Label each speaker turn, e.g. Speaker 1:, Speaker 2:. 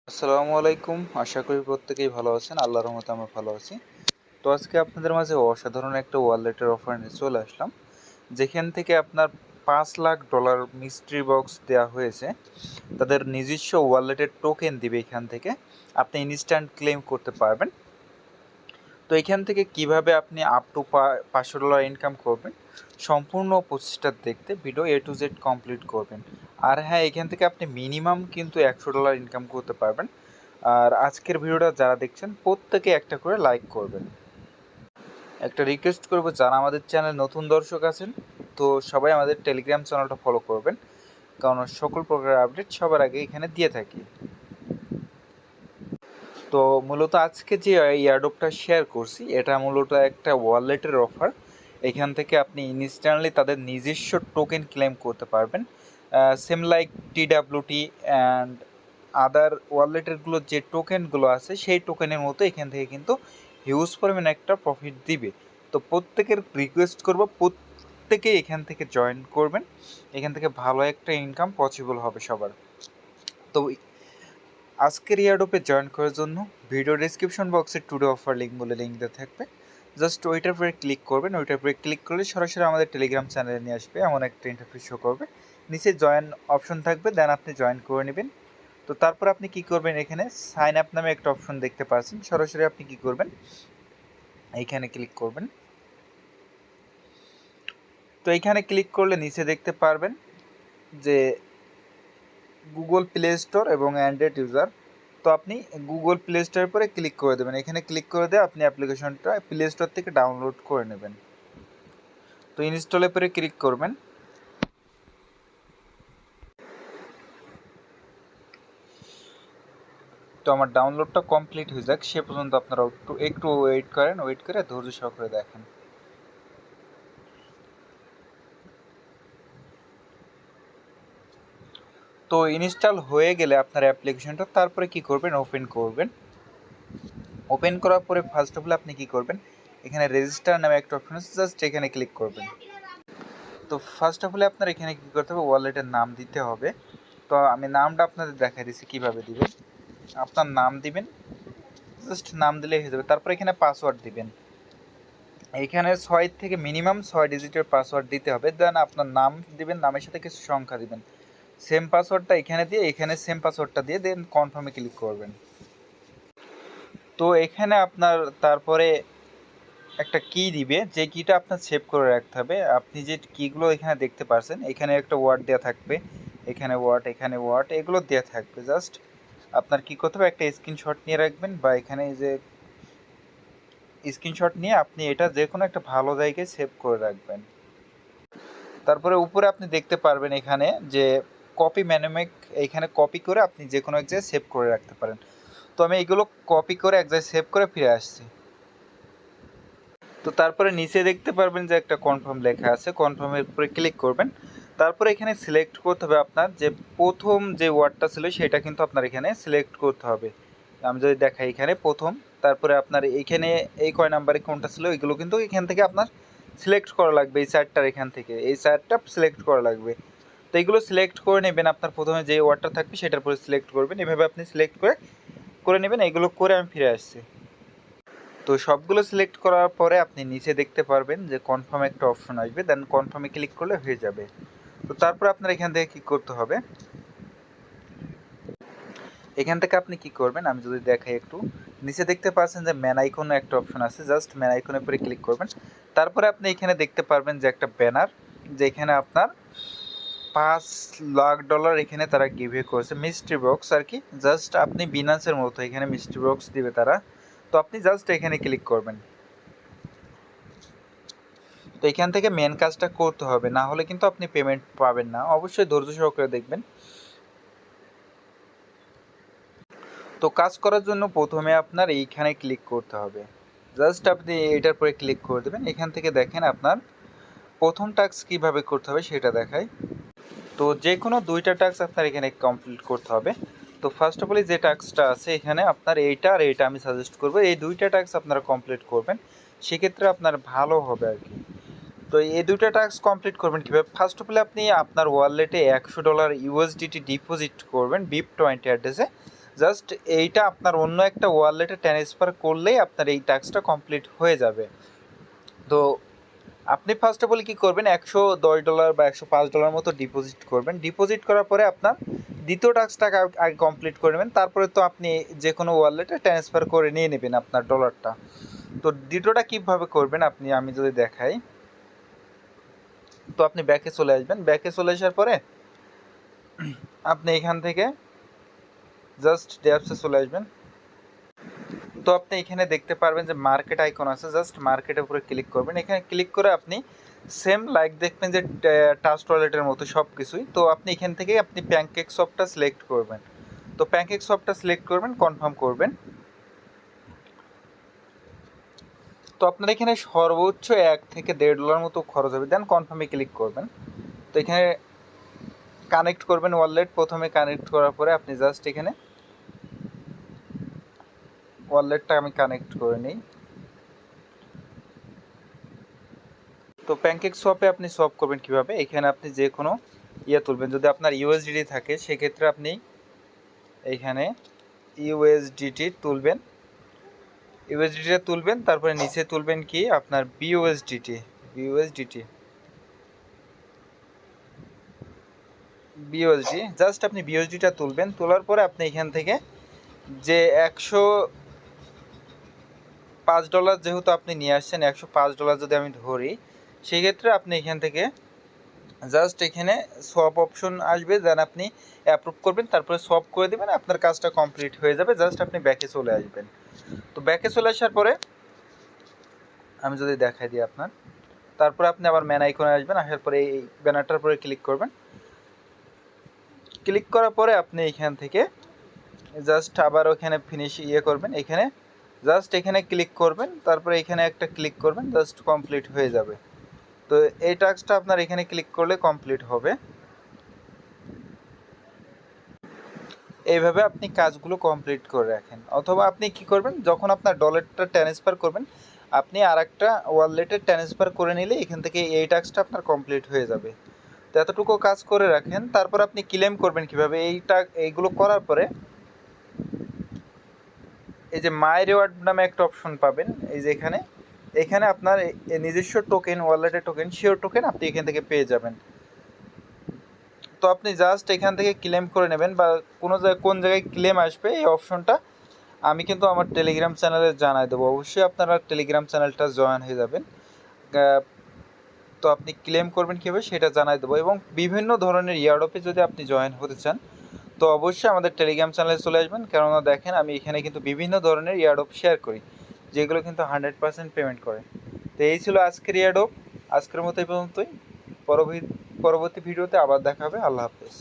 Speaker 1: আসসালামু আলাইকুম। আশা করি প্রত্যেকেই ভালো আছেন। আল্লাহর রহমতে আমরা ভালো আছি। তো আজকে আপনাদের মাঝে অসাধারণ একটা ওয়ালেটের অফার নিয়ে চলে আসলাম। যেখান থেকে আপনার $5,00,000 মিস্ট্রি বক্স দেওয়া হয়েছে। তাদের নিজস্ব ওয়ালেটের টোকেন দিবে এখান থেকে। আপনি ইনস্ট্যান্ট ক্লেম করতে পারবেন। তো এখান থেকে কিভাবে আপনি আপ টু $500 ইনকাম করবেন, সম্পূর্ণ প্রসেসটা দেখতে video A to Z complete করবেন। আর হ্যাঁ, এখান থেকে আপনি মিনিমাম কিন্তু $100 ইনকাম করতে পারবেন। আর আজকের ভিডিওটা যারা দেখছেন প্রত্যেকে একটা করে লাইক করবেন। একটা রিকোয়েস্ট করব, যারা আমাদের চ্যানেল নতুন দর্শক আছেন তো সবাই আমাদের টেলিগ্রাম চ্যানেলটা ফলো করবেন, কারণ সকল প্রকার আপডেট সবার আগে এখানে দিয়ে থাকি। তো মূলত আজকে যে এয়ারড্রপটা শেয়ার করছি এটা মূলত একটা ওয়ালেটের অফার। এখান থেকে আপনি ইনস্ট্যান্টলি তাদের নিজস্ব টোকেন ক্লেম করতে পারবেন, same like TWT and other ওয়ালেটেরগুলো যে টোকেনগুলো আছে সেই টোকেনের মতো এখান থেকে কিন্তু হিউজ পরিমাণে একটা প্রফিট দিবে। তো প্রত্যেকের রিকোয়েস্ট করব, প্রত্যেকে এখান থেকে জয়েন করবেন। এখান থেকে ভালো একটা ইনকাম পসিবল হবে সবার। তো আজকের এয়ারড্রপে জয়েন করার জন্য ভিডিও ডিসক্রিপশন বক্সে টুডে অফার লিঙ্ক বলে লিঙ্ক দেওয়া থাকবে। জাস্ট ওইটার উপরে ক্লিক করবেন। ওইটার উপরে ক্লিক করলে সরাসরি আমাদের টেলিগ্রাম চ্যানেলে নিয়ে আসবে, এমন একটা ইন্টারফেস শো করবে। নিচে জয়েন অপশন থাকবে, দেন আপনি জয়েন করে নেবেন। তো তারপর আপনি কি করবেন, এখানে সাইন আপ নামে একটা অপশন দেখতে পাচ্ছেন। সরাসরি আপনি কি করবেন, এইখানে ক্লিক করবেন। তো এইখানে ক্লিক করলে নিচে দেখতে পারবেন যে গুগল প্লে স্টোর এবং অ্যান্ড্রয়েড ইউজার। তো আপনি গুগল প্লে স্টোরের পরে ক্লিক করে দেবেন। এখানে ক্লিক করে দিয়ে আপনি অ্যাপ্লিকেশনটা প্লে স্টোর থেকে ডাউনলোড করে নেবেন। তো ইনস্টলের পরে ক্লিক করবেন। তো আমার ডাউনলোডটা কমপ্লিট হয়ে যাক, সে পর্যন্ত আপনারা একটু ওয়েট করেন। ওয়েট করে ধৈর্য সহকারে দেখেন। তো ইনস্টল হয়ে গেলে আপনার অ্যাপ্লিকেশনটা তারপরে কি করবেন, ওপেন করবেন। ওপেন করার পরে ফার্স্ট অফ অল আপনি কি করবেন, এখানে রেজিস্টার নামে একটা অপশন আছে, জাস্ট এখানে ক্লিক করবেন। তো ফার্স্ট অফ অল আপনার এখানে কী করতে হবে, ওয়ালেটের নাম দিতে হবে। তো আমি নামটা আপনাদের দেখাই দিচ্ছি কীভাবে দিবেন। আপনার নাম দিবেন, জাস্ট নাম দিলেই হয়ে যাবে। তারপর এখানে পাসওয়ার্ড দিবেন। এইখানে 6 থেকে মিনিমাম 6 ডিজিটের পাসওয়ার্ড দিতে হবে। দেন আপনার নাম দিবেন, নামের সাথে কিছু সংখ্যা দিবেন। সেম পাসওয়ার্ডটা এখানে দিয়ে এখানে সেম পাসওয়ার্ডটা দিয়ে দেন কনফার্মে ক্লিক করবেন। তো এখানে আপনার তারপরে একটা কি দিবে, যে কিটা আপনার সেভ করে রাখতে হবে। আপনি যে কিগুলো এখানে দেখতে পাচ্ছেন, এখানে একটা ওয়ার্ড দেওয়া থাকবে, এখানে ওয়ার্ড এগুলো দেওয়া থাকবে। জাস্ট আপনার কী করতে হবে, একটা স্ক্রিনশট নিয়ে রাখবেন, বা এখানে যে স্ক্রিনশট নিয়ে আপনি এটা যে কোনো একটা ভালো জায়গায় সেভ করে রাখবেন। তারপরে উপরে আপনি দেখতে পারবেন এখানে যে কপি ম্যানুমেক, এইখানে কপি করে আপনি যে কোনো এক জায়গায় সেভ করে রাখতে পারেন। তো আমি এগুলো কপি করে এক জায়গায় সেভ করে ফিরে আসছি। তো তারপরে নিচে দেখতে পারবেন যে একটা কনফার্ম লেখা আছে, কনফার্মের উপরে ক্লিক করবেন। তারপরে এখানে সিলেক্ট করতে হবে আপনার যে প্রথম যে ওয়ার্ডটা ছিল সেটা কিন্তু আপনার এখানে সিলেক্ট করতে হবে। আমি যদি দেখাই এখানে প্রথম, তারপরে আপনার এইখানে এই কয় নাম্বারে কোনটা ছিল এগুলো কিন্তু এখান থেকে আপনার সিলেক্ট করা লাগবে। এই চারটার এখান থেকে এই চারটা সিলেক্ট করা লাগবে। তো এইগুলো সিলেক্ট করে নেবেন। আপনার প্রথমে যে ওয়ার্ডটা থাকবে সেটার পরে সিলেক্ট করবেন। এভাবে আপনি সিলেক্ট করে নেবেন। এগুলো করে আমি ফিরে আসছি। তো সবগুলো সিলেক্ট করার পরে আপনি নিচে দেখতে পারবেন যে কনফার্ম একটা অপশন আসবে, দেন কনফার্মে ক্লিক করলে হয়ে যাবে। তো তারপর আপনার এখান থেকে কী করতে হবে, এখান থেকে আপনি কি করবেন আমি যদি দেখাই একটু, নিচে দেখতে পাচ্ছেন যে ম্যান আইকন একটা অপশন আছে, জাস্ট ম্যান আইকনের উপরে ক্লিক করবেন। তারপরে আপনি এখানে দেখতে পারবেন যে একটা ব্যানার, যেখানে আপনার $5,00,000 এখানে তারা গিভে করেছে মিস্ট্রি বক্স আর কি। জাস্ট আপনি বিনান্সের মতো এখানে মিস্ট্রি বক্স দিবে তারা। তো আপনি জাস্ট এখানে ক্লিক করবেন। তো এখান থেকে মেন কাজটা করতে হবে, না হলে কিন্তু আপনি পেমেন্ট পাবেন না। অবশ্যই ধৈর্য সহকারে দেখবেন। তো কাজ করার জন্য প্রথমে আপনার এইখানে ক্লিক করতে হবে। জাস্ট আপনি এটার পরে ক্লিক করে দেবেন। এখান থেকে দেখেন আপনার প্রথম টাস্ক কীভাবে করতে হবে সেটা দেখায়। তো যে কোনো দুইটা টাস্ক আপনার এখানে কমপ্লিট করতে হবে। তো ফার্স্ট অফ অল যে টাস্কটা আছে এখানে আপনার এইটা আর এইটা আমি সাজেস্ট করবো, এই দুইটা টাস্ক আপনারা কমপ্লিট করবেন, সেক্ষেত্রে আপনার ভালো হবে আর কি। তো এই দুটো টাস্ক কমপ্লিট করবেন কীভাবে, ফার্স্ট অফ অল আপনি আপনার ওয়ালেটে $100 USDT ডিপোজিট করবেন BIP20 অ্যাড্রেসে। জাস্ট এইটা আপনার অন্য একটা ওয়ালেটে ট্রান্সফার করলেই আপনার এই টাস্কটা কমপ্লিট হয়ে যাবে। তো আপনি ফার্স্ট অফ অল কী করবেন, $110 বা $105 মতো ডিপোজিট করবেন। ডিপোজিট করার পরে আপনার দ্বিতীয় টাস্কটাকে আগে কমপ্লিট করে নেবেন, তারপরে তো আপনি যে কোনো ওয়ালেটে ট্রান্সফার করে নিয়ে নেবেন আপনার ডলারটা। তো দ্বিতীয়টা কীভাবে করবেন আমি যদি দেখাই, তো আপনি ব্যাকে চলে আসবেন। ব্যাকে চলে আসার পরে আপনি এখান থেকে জাস্ট ড্যাপসে চলে আসবেন। তো আপনি এখানে দেখতে পারবেন যে মার্কেট আইকন আছে, জাস্ট মার্কেটের উপরে ক্লিক করবেন। এখানে ক্লিক করে আপনি সেম লাইক দেখবেন যে ট্রাস্ট ওয়ালেটের মতো সব কিছুই। তো আপনি এখান থেকে আপনি প্যানকেক সফটটা সিলেক্ট করবেন। তো প্যানকেক সফটটা সিলেক্ট করবেন, কনফার্ম করবেন। তো আপনার এখানে সর্বোচ্চ $1 থেকে $1.5 মতো খরচ হবে, দেন কনফার্মে ক্লিক করবেন। তো এখানে কানেক্ট করবেন ওয়ালেট। প্রথমে কানেক্ট করার পরে আপনি জাস্ট এখানে ওয়ালেটটা আমি কানেক্ট করে নিই। তো প্যানকেক সোয়াপে আপনি সোয়াপ করবেন কীভাবে, এখানে আপনি যে কোনো তুলবেন। যদি আপনার ইউএসডিটি থাকে সেক্ষেত্রে আপনি এইখানে ইউএসডিটি তুলবেন, ইউএসডিটিটা তুলবেন। তারপরে নিচে তুলবেন কি আপনার বিইউএসডিটি, বিইউএসডি জাস্ট আপনি বিইউএসডিটা তুলবেন। তোলার পরে আপনি এখান থেকে যে $105 যেহেতু আপনি নিয়ে আসছেন, $105 যদি আমি ধরি, সেক্ষেত্রে আপনি এখান থেকে জাস্ট এখানে সোয়াপ অপশন আসবে, দেন আপনি অ্যাপ্রুভ করবেন, তারপরে সোয়াপ করে দেবেন, আপনার কাজটা কমপ্লিট হয়ে যাবে। জাস্ট আপনি ব্যাকে চলে আসবেন। তো ব্যাকে চলে আসার পরে আমি যদি দেখাই দিই আপনার, তারপরে আপনি আবার ম্যান আইকনে আসবেন। আসার পরে এই ব্যানারটার পরে ক্লিক করবেন। ক্লিক করার পরে আপনি এখান থেকে জাস্ট আবার ওখানে ফিনিশ করবেন। এখানে জাস্ট এখানে ক্লিক করবেন, তারপরে এখানে একটা ক্লিক করবেন, জাস্ট কমপ্লিট হয়ে যাবে। তো এই টাস্কটা আপনার এখানে ক্লিক করলে কমপ্লিট হবে। এইভাবে আপনি কাজগুলো কমপ্লিট করে রাখেন। অথবা আপনি কি করবেন, যখন আপনার ডলারটা ট্রান্সফার করবেন, আপনি আরেকটা ওয়ালেটে ট্রান্সফার করে নিলে এখান থেকে এই টাস্কটা আপনার কমপ্লিট হয়ে যাবে। তো এতটুকু কাজ করে রাখেন। তারপর আপনি ক্লেম করবেন কিভাবে, এইগুলো করার পরে এই যে মাই রিওয়ার্ড নামে একটা অপশন পাবেন। এই যে এখানে আপনার নিজস্ব টোকেন, ওয়ালেটের টোকেন, শিওর টোকেন আপনি এখান থেকে পেয়ে যাবেন। তো আপনি জাস্ট এখান থেকে ক্লেম করে নেবেন, বা কোন জায়গায় ক্লেম আসবে এই অপশনটা আমি কিন্তু আমার টেলিগ্রাম চ্যানেলে জানাই দেবো। অবশ্যই আপনারা টেলিগ্রাম চ্যানেলটা জয়েন হয়ে যাবেন। তো আপনি ক্লেম করবেন কীভাবে সেটা জানাই দেবো। এবং বিভিন্ন ধরনের ইয়ারডপে যদি আপনি জয়েন হতে চান, তো অবশ্যই আমাদের টেলিগ্রাম চ্যানেলে চলে আসবেন। কেননা দেখেন আমি এখানে কিন্তু বিভিন্ন ধরনের ইয়ারডপ শেয়ার করি, যেগুলো কিন্তু 100% পেমেন্ট করে। তো এই ছিল আজকের ইয়ারডপ। আজকের মতো এই পর্যন্তই। পরবর্তী ভিডিওতে আবার দেখা হবে। আল্লাহ হাফেজ।